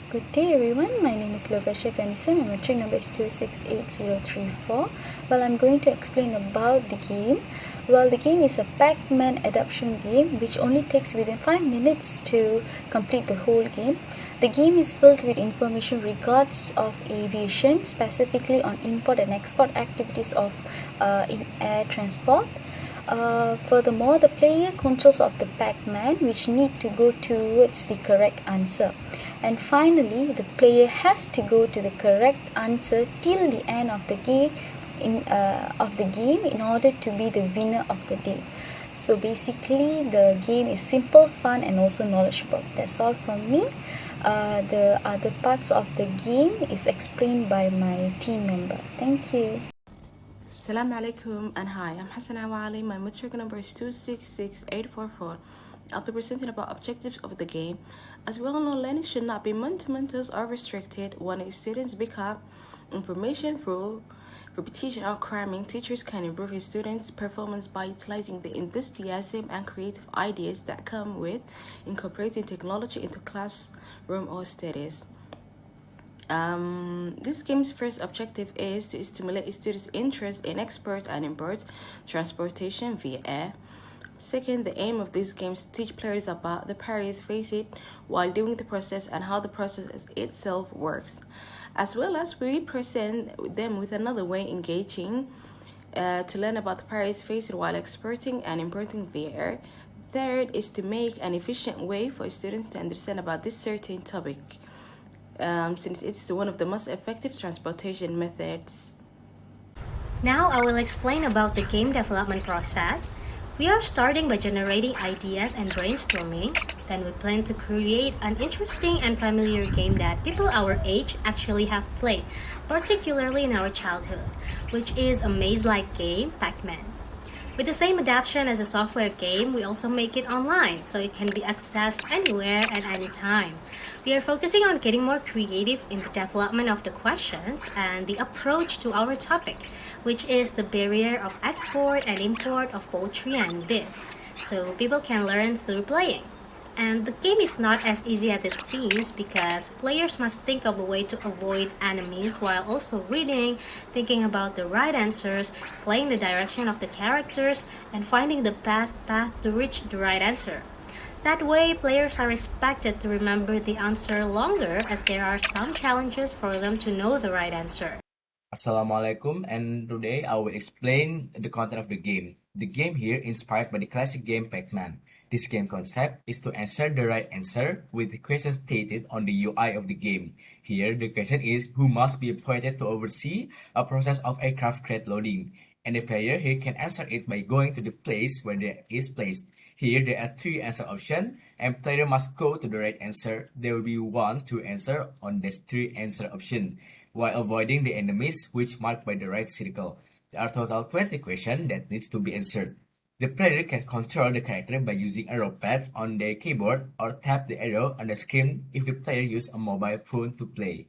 Good day everyone, my name is Lovesha Ganisam, my metric number is 268034. Well, I'm going to explain about the game. Well, the game is a Pac-Man adaptation game which only takes within 5 minutes to complete the whole game. The game is built with information regards of aviation, specifically on import and export activities of in air transport. Furthermore, the player controls of the Pac-Man which need to go towards the correct answer. And finally, the player has to go to the correct answer till the end of the game in order to be the winner of the day. So basically, the game is simple, fun, and also knowledgeable. That's all from me. The other parts of the game is explained by my team member. Thank you. Assalamu alaikum and hi, I'm Hassan Awali. My metric number is 266844. I'll be presenting about objectives of the game. As we all know, learning should not be monumental or restricted. When students pick up information through repetition or cramming, teachers can improve his students' performance by utilizing the enthusiasm and creative ideas that come with incorporating technology into classroom or studies. This game's first objective is to stimulate students' interest in export and import transportation via air. Second, the aim of this game is to teach players about the barriers faced while doing the process and how the process itself works, as well as we present them with another way engaging to learn about the barriers faced while exporting and importing via air. Third is to make an efficient way for students to understand about this certain topic. Since it's one of the most effective transportation methods. Now I will explain about the game development process. We are starting by generating ideas and brainstorming. Then we plan to create an interesting and familiar game that people our age actually have played, particularly in our childhood, which is a maze-like game, Pac-Man. With the same adaptation as a software game, we also make it online, so it can be accessed anywhere at any time. We are focusing on getting more creative in the development of the questions and the approach to our topic, which is the barrier of export and import of poultry and beef, so people can learn through playing. And the game is not as easy as it seems because players must think of a way to avoid enemies while also reading, thinking about the right answers, playing the direction of the characters, and finding the best path to reach the right answer. That way, players are expected to remember the answer longer as there are some challenges for them to know the right answer. Assalamualaikum, and today I will explain the content of the game. The game here inspired by the classic game Pac-Man. This game concept is to answer the right answer with the question stated on the UI of the game. Here the question is who must be appointed to oversee a process of aircraft crate loading, and the player here can answer it by going to the place where it is placed. Here there are three answer options, and player must go to the right answer. There will be one to answer on these three answer options, while avoiding the enemies which marked by the right circle. There are total 20 questions that needs to be answered. The player can control the character by using arrow pads on their keyboard or tap the arrow on the screen if the player uses a mobile phone to play.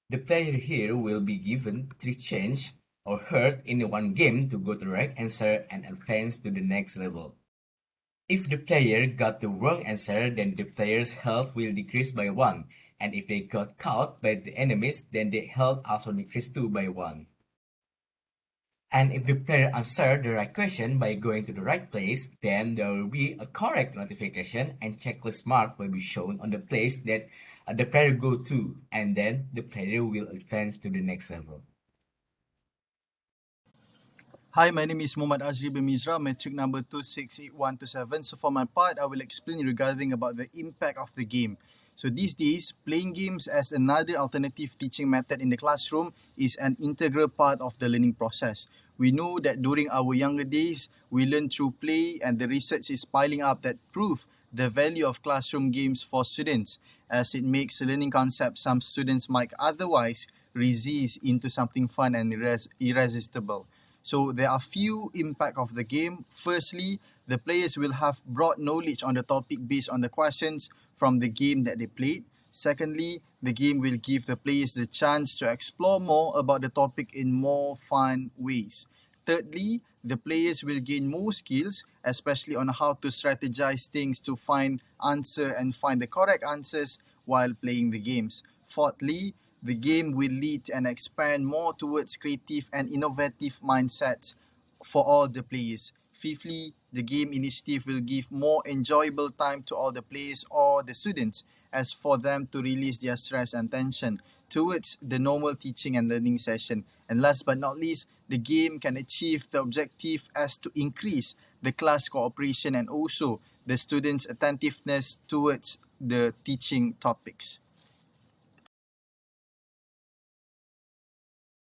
The player here will be given 3 chances or hurt in one game to go to the right answer and advance to the next level. If the player got the wrong answer, then the player's health will decrease by 1, and if they got caught by the enemies, then their health also decreased too by 1. And if the player answered the right question by going to the right place, then there will be a correct notification and checklist mark will be shown on the place that the player go to, and then the player will advance to the next level. Hi, my name is Muhammad Azri bin Mizra, metric number 268127. So for my part, I will explain regarding about the impact of the game. So these days, playing games as another alternative teaching method in the classroom is an integral part of the learning process. We know that during our younger days, we learn through play, and the research is piling up that prove the value of classroom games for students, as it makes learning concepts some students might otherwise resist into something fun and irresistible. So there are few impact of the game. Firstly, the players will have broad knowledge on the topic based on the questions from the game that they played. Secondly, the game will give the players the chance to explore more about the topic in more fun ways. Thirdly, the players will gain more skills, especially on how to strategize things to find answer and find the correct answers while playing the games. Fourthly, the game will lead and expand more towards creative and innovative mindsets for all the players. Fifthly, the game initiative will give more enjoyable time to all the players or the students as for them to release their stress and tension towards the normal teaching and learning session. And last but not least, the game can achieve the objective as to increase the class cooperation and also the students' attentiveness towards the teaching topics.